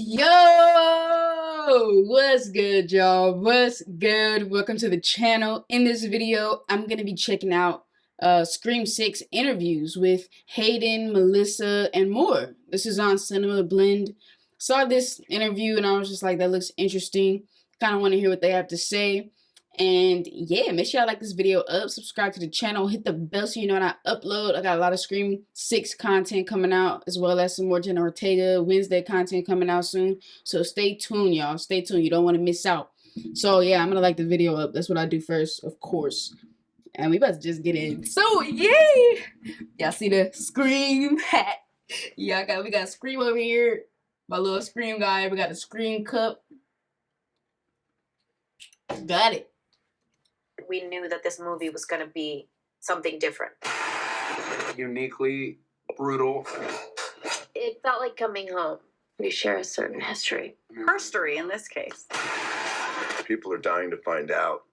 Yo, what's good, y'all? What's good? Welcome to the channel. In this video, I'm gonna be checking out Scream 6 interviews with Hayden, Melissa, and more. This is on Cinema Blend. Saw this interview and I was just like, that looks interesting. Kind of want to hear what they have to say. And yeah, make sure y'all like this video up, subscribe to the channel, hit the bell so you know when I upload. I got a lot of Scream 6 content coming out, as well as some more Jenna Ortega Wednesday content coming out soon. So stay tuned, y'all. Stay tuned. You don't want to miss out. So yeah, I'm gonna like the video up. That's what I do first, of course. And we about to just get in. So yay! Y'all see the Scream hat? Yeah, we got Scream over here. My little Scream guy. We got the Scream cup. Got it. We knew that this movie was going to be something different. Uniquely brutal. It felt like coming home. We share a certain history. Herstory in this case. People are dying to find out.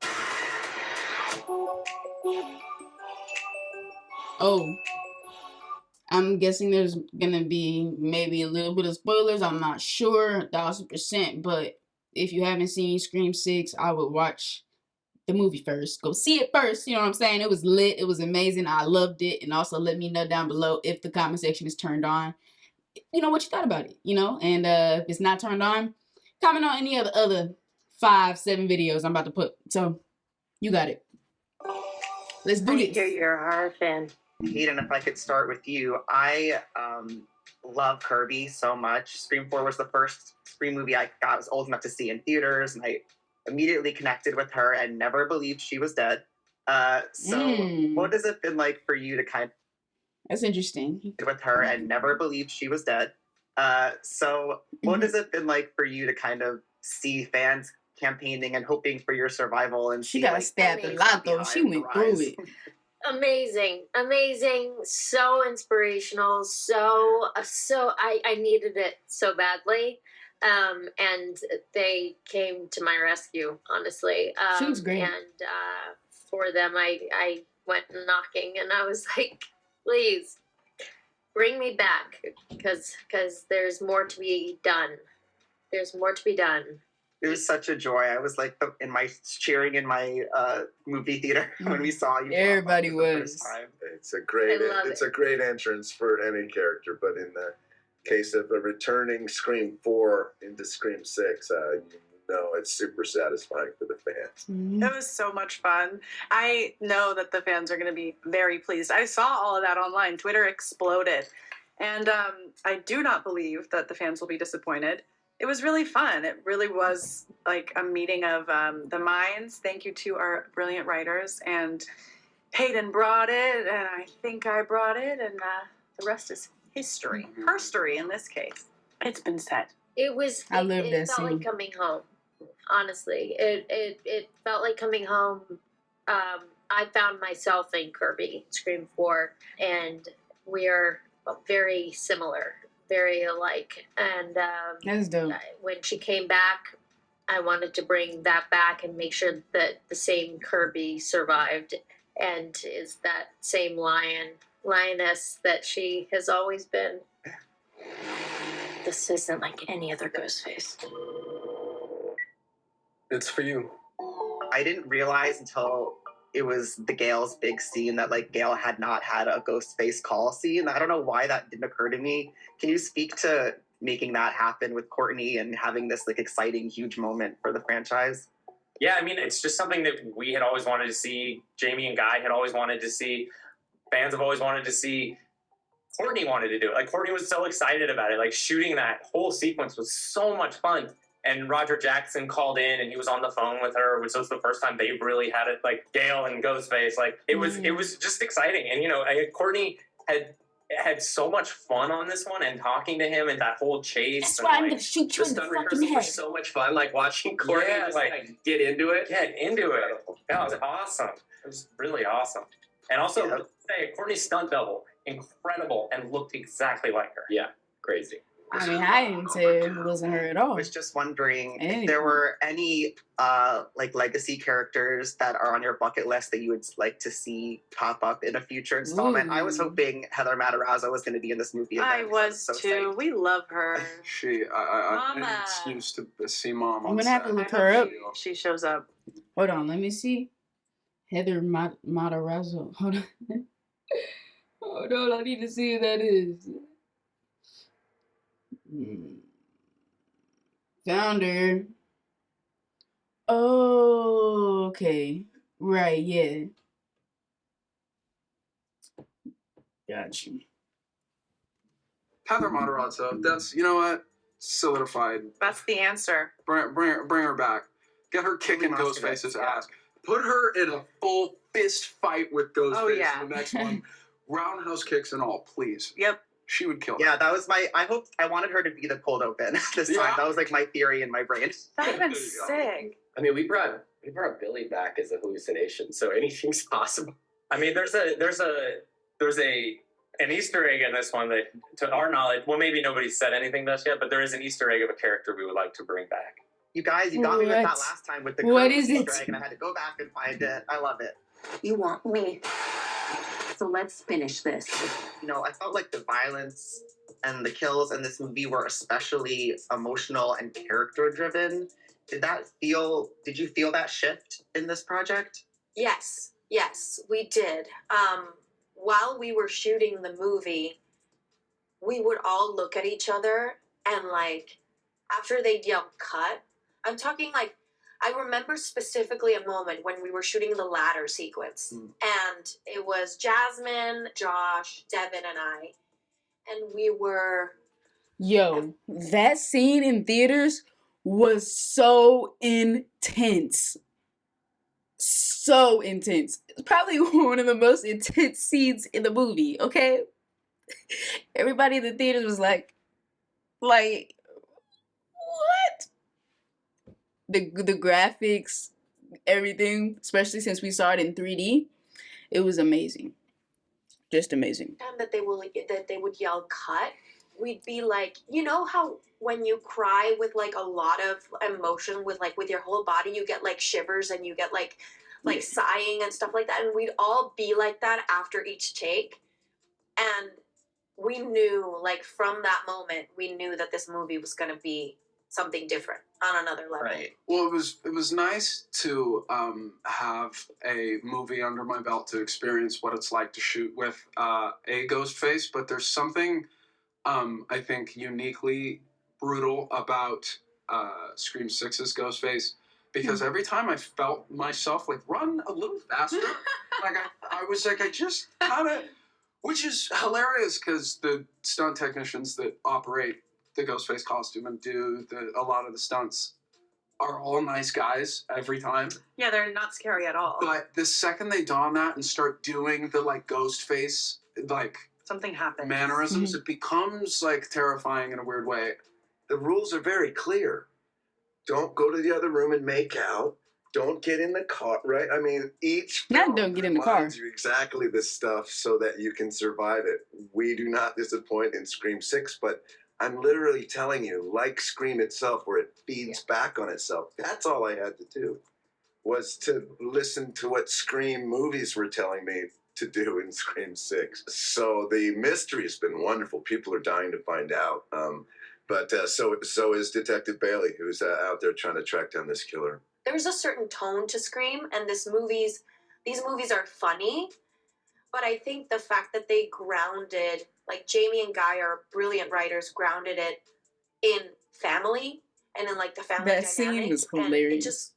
Oh, I'm guessing there's gonna be maybe a little bit of spoilers. I'm not sure 1000%, but if you haven't seen Scream 6, I would watch the movie first. Go see it first. You know what I'm saying? It was lit. It was amazing. I loved it. And also let me know down below if the comment section is turned on. You know what you thought about it, you know? And if it's not turned on, comment on any of the other 5-7 videos I'm about to put. So you got it. Let's do this. I hear you're a horror fan. Hayden, if I could start with you. I love Kirby so much. Scream 4 was the first Scream movie I was old enough to see in theaters, and I immediately connected with her and never believed she was dead. What has it been like for you to kind of... That's interesting. ...with her and never believed she was dead? What has it been like for you to kind of see fans campaigning and hoping for your survival? And she got stabbed a lot, though. She went through it. Amazing, so inspirational, I needed it so badly, and they came to my rescue, honestly. She was great. And for them, I went knocking, and I was like, please, bring me back, because there's more to be done. There's more to be done. It was such a joy. I was like cheering in my movie theater when we saw you. Everybody was. It's a great entrance for any character, but in the case of a returning Scream 4 into Scream 6, it's super satisfying for the fans. It was so much fun. I know that the fans are going to be very pleased. I saw all of that online. Twitter exploded. And I do not believe that the fans will be disappointed. It was really fun. It really was like a meeting of the minds. Thank you to our brilliant writers. And Hayden brought it, and I think I brought it, and the rest is history. Herstory in this case. It's been said. It felt like coming home. Honestly, it felt like coming home. I found myself in Kirby, Scream 4, and we are very similar. Very alike, and that's dope. When she came back, I wanted to bring that back and make sure that the same Kirby survived and is that same lioness that she has always been. This isn't like any other Ghostface. It's for you. I didn't realize until it was the Gale's big scene that Gale had not had a Ghostface call scene. I don't know why that didn't occur to me. Can you speak to making that happen with Courtney and having this exciting, huge moment for the franchise? Yeah, I mean, it's just something that we had always wanted to see. Jamie and Guy had always wanted to see. Fans have always wanted to see. Courtney wanted to do it. Courtney was so excited about it. Shooting that whole sequence was so much fun. And Roger Jackson called in, and he was on the phone with her, which was the first time they really had it, Gale and Ghostface. It was just exciting. And Courtney had so much fun on this one, and talking to him, and that whole chase. That's why I'm gonna shoot you in the fucking head. Was so much fun, watching Courtney get into it. Get into it. That was awesome. It was really awesome. And also, Courtney's stunt double, incredible, and looked exactly like her. Yeah, crazy. I mean, I didn't say it wasn't her at all. I was just wondering At any if there point. were any like legacy characters that are on your bucket list that you would like to see pop up in a future installment. I was Ooh. hoping Heather Matarazzo was going to be in this movie again. I because was so too. psyched. We love her. I need Mama. an excuse to see mom I'm on gonna have set. to look I her hope up. she shows up. Hold on, let me see. Heather Matarazzo. Hold on. Hold on, I need to see who that is. Found her. Oh, okay. Right, yeah. Got you. Heather Matarazzo, that's, you know what? Solidified. That's the answer. Bring her back. Get her kicking Ghostface's ass. Put her in a full fist fight with Ghostface in the next one. Roundhouse kicks and all, please. Yep. She would kill. Yeah, that was my. I wanted her to be the cold open this time. That was like my theory in my brain. That would have been sick. I mean, we brought Billy back as a hallucination, so anything's possible. I mean, there's an Easter egg in this one that, to our knowledge, well, maybe nobody's said anything to us yet, but there is an Easter egg of a character we would like to bring back. You guys, you got me with that What? last time with the What girl is Easter it? egg, and I had to go back and find it. I love it. You want me. So let's finish this. You know, I felt like the violence and the kills in this movie were especially emotional and character driven. Did you feel that shift in this project? Yes, we did. While we were shooting the movie, we would all look at each other and like, after they'd yell cut, I'm talking like, I remember specifically a moment when we were shooting the ladder sequence, and it was Jasmin, Josh, Devin, and I, and we were... Yo, that scene in theaters was so intense. So intense. It's probably one of the most intense scenes in the movie, okay? Everybody in the theaters was like, what? The graphics, everything, especially since we saw it in 3D, it was amazing. Just amazing. Time that they would yell cut, we'd be like, you know how when you cry with like a lot of emotion with your whole body, you get like shivers and you get like sighing and stuff like that, and we'd all be like that after each take. And we knew, like, from that moment, we knew that this movie was going to be something different on another level. Right. Well, it was nice to have a movie under my belt to experience what it's like to shoot with a Ghostface, but there's something I think uniquely brutal about Scream 6's Ghostface, because every time I felt myself like run a little faster, like I was like, I just kind of, which is hilarious because the stunt technicians that operate the Ghostface costume and do a lot of the stunts are all nice guys every time. Yeah, they're not scary at all. But the second they don that and start doing the like Ghostface like something happens. Mannerisms, it becomes like terrifying in a weird way. The rules are very clear. Don't go to the other room and make out. Don't get in the car, right? I mean, each Not film don't get in the car. reminds you exactly this stuff so that you can survive it. We do not disappoint in Scream 6, but I'm literally telling you, like Scream itself, where it feeds back on itself, that's all I had to do, was to listen to what Scream movies were telling me to do in Scream 6. So the mystery's been wonderful. People are dying to find out. But so is Detective Bailey, who's out there trying to track down this killer. There's a certain tone to Scream, and these movies are funny, but I think the fact that they grounded, like Jamie and Guy are brilliant writers, grounded it in family and in like the family That scene was and hilarious. it just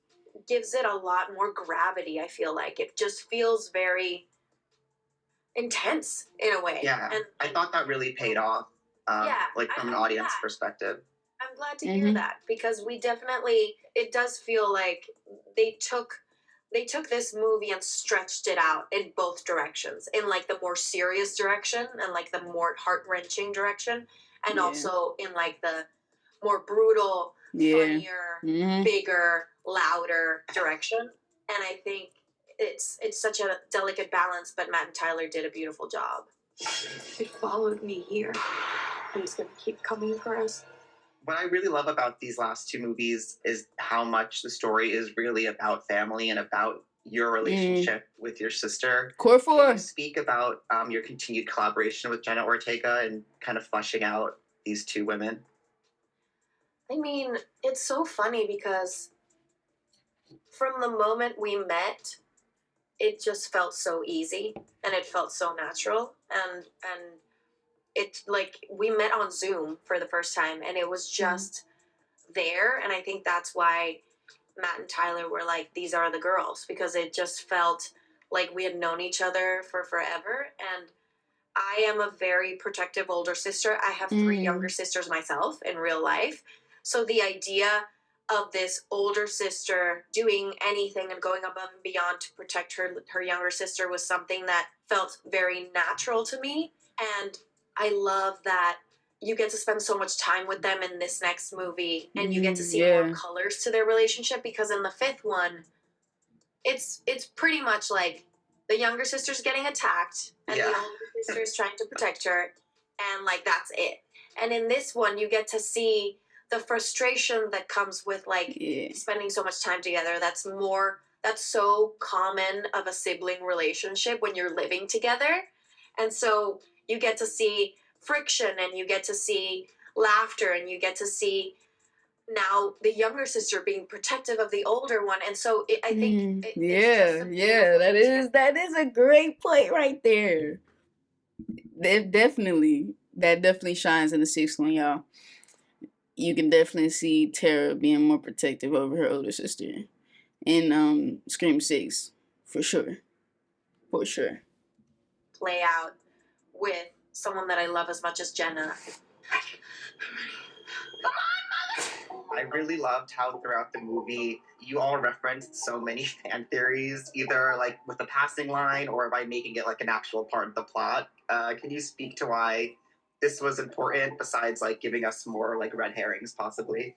gives it a lot more gravity. I feel like it just feels very intense in a way. Yeah, and I thought that really paid off. Like from an audience perspective. I'm glad to hear that, because it does feel like they took this movie and stretched it out in both directions, in like the more serious direction and like the more heart-wrenching direction, and also in like the more brutal, funnier, bigger, louder direction. And I think it's such a delicate balance, but Matt and Tyler did a beautiful job. It followed me here. He's gonna keep coming for us. What I really love about these last two movies is how much the story is really about family and about your relationship with your sister. Core Can 4. you speak about your continued collaboration with Jenna Ortega and kind of fleshing out these two women? I mean, it's so funny because from the moment we met, it just felt so easy and it felt so natural, and it's like we met on Zoom for the first time and it was just there, and I think that's why Matt and Tyler were like, these are the girls, because it just felt like we had known each other for forever. And I am a very protective older sister. I have 3 younger sisters myself in real life. So the idea of this older sister doing anything and going above and beyond to protect her younger sister was something that felt very natural to me. And I love that you get to spend so much time with them in this next movie, and you get to see more colors to their relationship, because in the 5th one, it's pretty much like the younger sister's getting attacked and the older sister is trying to protect her, and like that's it. And in this one, you get to see the frustration that comes with like spending so much time together. That's so common of a sibling relationship when you're living together. And so you get to see friction, and you get to see laughter, and you get to see now the younger sister being protective of the older one. And so I think that is a great point right there. That definitely shines in the 6th one, y'all. You can definitely see Tara being more protective over her older sister in Scream 6, for sure. Play out with someone that I love as much as Jenna. I really loved how throughout the movie you all referenced so many fan theories, either like with a passing line or by making it like an actual part of the plot. Can you speak to why this was important, besides like giving us more like red herrings possibly?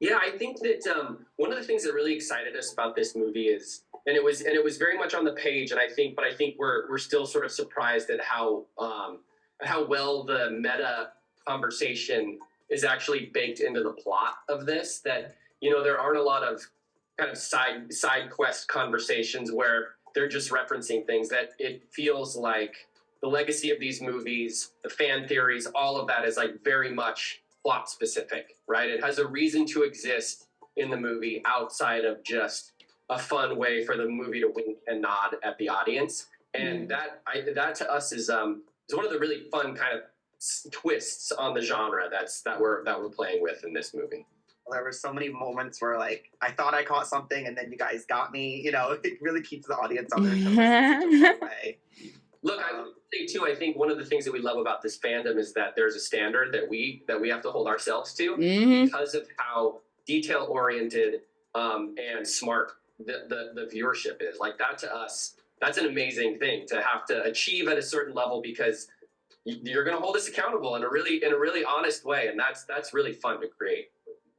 Yeah, I think that one of the things that really excited us about this movie is, and it was very much on the page, and I think we're still sort of surprised at how well the meta conversation is actually baked into the plot of this. That, you know, there aren't a lot of kind of side quest conversations where they're just referencing things. That it feels like the legacy of these movies, the fan theories, all of that is like very much plot specific, right? It has a reason to exist in the movie outside of just a fun way for the movie to wink and nod at the audience. And that to us is one of the really fun kind of twists on the genre that we're playing with in this movie. There were so many moments where like I thought I caught something and then you guys got me. You know, it really keeps the audience on their toes in such a way. Look, I would say too, I think one of the things that we love about this fandom is that there's a standard that we have to hold ourselves to because of how detail oriented and smart the viewership is. Like, that to us, that's an amazing thing to have to achieve at a certain level, because you're going to hold us accountable in a really honest way, and that's really fun to create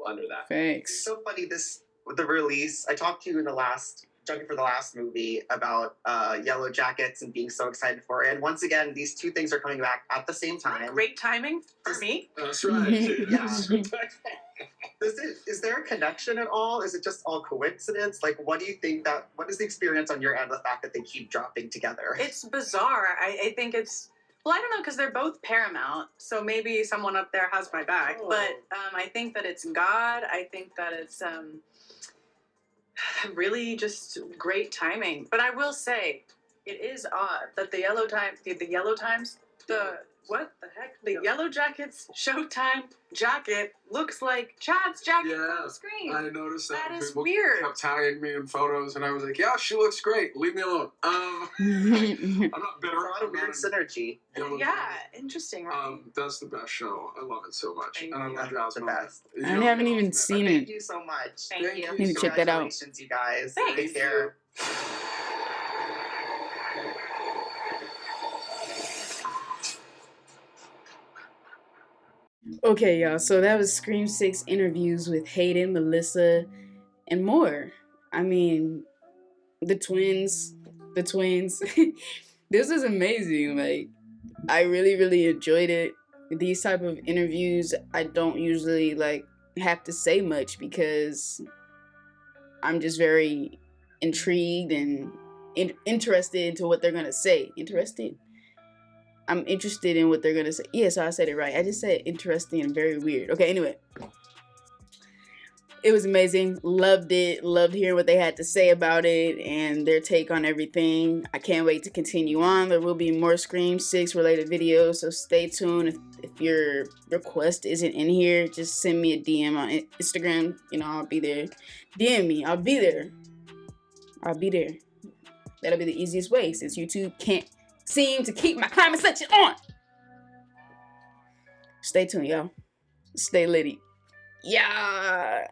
under that. Thanks. It's so funny, this with the release. I talked to you in the last junket for the last movie about Yellow Jackets and being so excited for it. And once again, these two things are coming back at the same time. Great timing for me. That's right. Yeah. Is there a connection at all? Is it just all coincidence? Like, what do you think what is the experience on your end, the fact that they keep dropping together? It's bizarre. I think it's, well, I don't know, because they're both Paramount, so maybe someone up there has my back. Oh. But I think that it's God. I think that it's really just great timing. But I will say, it is odd that the Yellow Times, what the heck? The Yellow Jackets Showtime jacket looks like Chad's jacket on the screen. I noticed that. That is People weird. kept tagging me in photos, and I was like, "Yeah, she looks great. Leave me alone." I'm not bitter. A lot of weird synergy. Yeah, interesting, right? That's the best show. I love it so much, Thank and I you. love That's the Jasmin. best. I haven't even seen Thank it. you so much. Thank you. Need to check that out. Congratulations, you guys. Thanks. Take care. Okay, y'all, so that was Scream 6 interviews with Hayden, Melissa, and more. I mean, the twins. This was amazing. Like, I really enjoyed it. these type of interviews, I don't usually like have to say much because I'm just very intrigued and interested into what they're gonna say. Interested? I'm interested in what they're gonna say. Yeah, so I said it right. I just said interesting and very weird. Okay, anyway. It was amazing. Loved it. Loved hearing what they had to say about it and their take on everything. I can't wait to continue on. There will be more Scream 6 related videos, so stay tuned. If your request isn't in here, just send me a DM on Instagram. You know, I'll be there. DM me. I'll be there. I'll be there. That'll be the easiest way since YouTube can't seem to keep my comment section on. Stay tuned, y'all. Stay litty. Yeah.